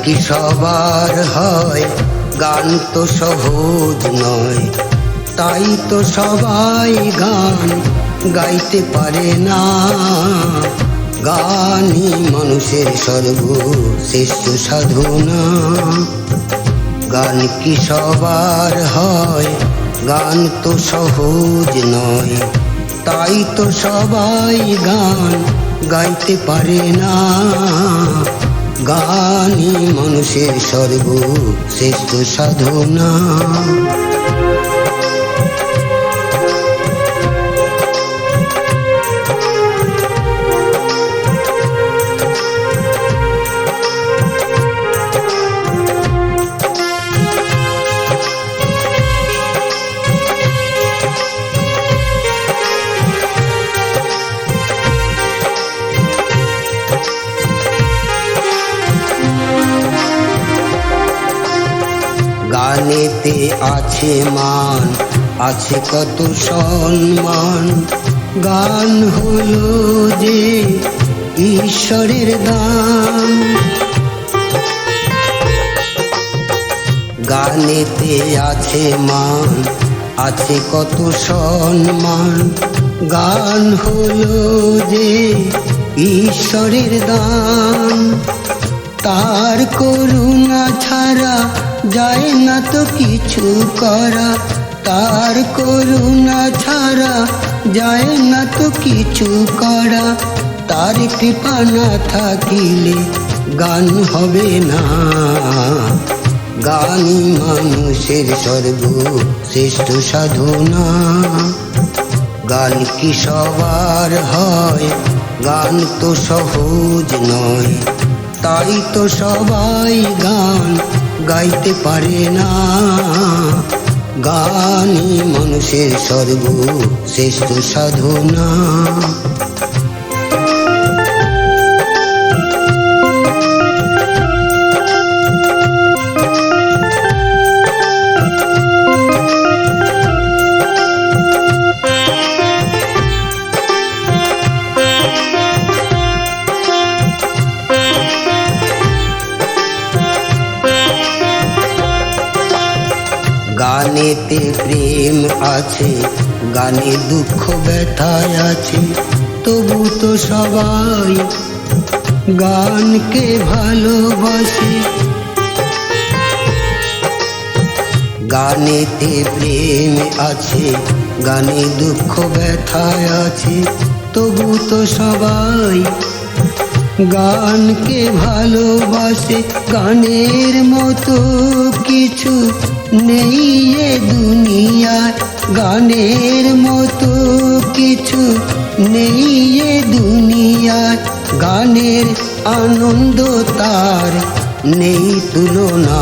কি সবার হয়? গান তো সহজ নয়, তাই তো সবাই গান গাইতে পারে না। গানই মানুষের সর্বশ্রেষ্ঠ সাধনা। গান কি সবার হয়? গান তো সহজ নয়, তাই তো সবাই গান গাইতে পারে না। গানই মানুষের সর্বশ্রেষ্ঠ সাধনা। গানেতে আছে মান, আছে কত সম্মান। গান হলো যে ঈশ্বরের দান। গানেতে আছে মান, আছে কত সম্মান। গান হলো যে ঈশ্বরের দান। তার করুণা ছাড়া যায় না তো কিছু করা। তার করুণা ছাড়া যায় না তো কিছু করা। তার কৃপা না থাকিলে গান হবে না। গানই মানুষের সর্বশ্রেষ্ঠ সাধনা। গান কি সবার হয়? গান তো সহজ নয়, তাই তো সবাই গান গাইতে পারে না। গানই মানুষের সর্বশ্রেষ্ঠ সাধনা। গানেতে প্রেম আছে, গানে দুঃখ ব্যথায় আছে, তবু তো সবাই গানকে ভালোবাসে। গানেতে প্রেম আছে, গানে দুঃখ ব্যথায় আছে, তবু তো সবাই গানকে ভালোবাসে। গানের মতো কিছু নেই এ দুনিয়ায়, গানের মতো কিছু নেই এ দুনিয়ায়। গানের আনন্দ তার নেই তুলনা।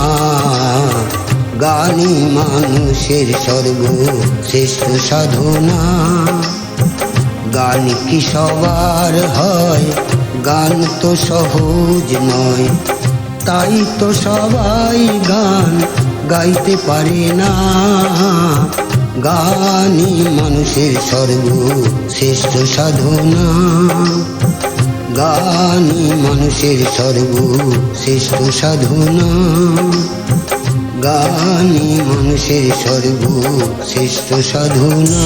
গানই মানুষের সর্বশ্রেষ্ঠ সাধনা। গান কি সবার হয়? গান তো সহজ নয়, তাই তো সবাই গান গাইতে পারে না। গানই মানুষের সর্বশ্রেষ্ঠ সাধনা। গানই মানুষের সর্বশ্রেষ্ঠ সাধনা। গানই মানুষের সর্বশ্রেষ্ঠ সাধনা।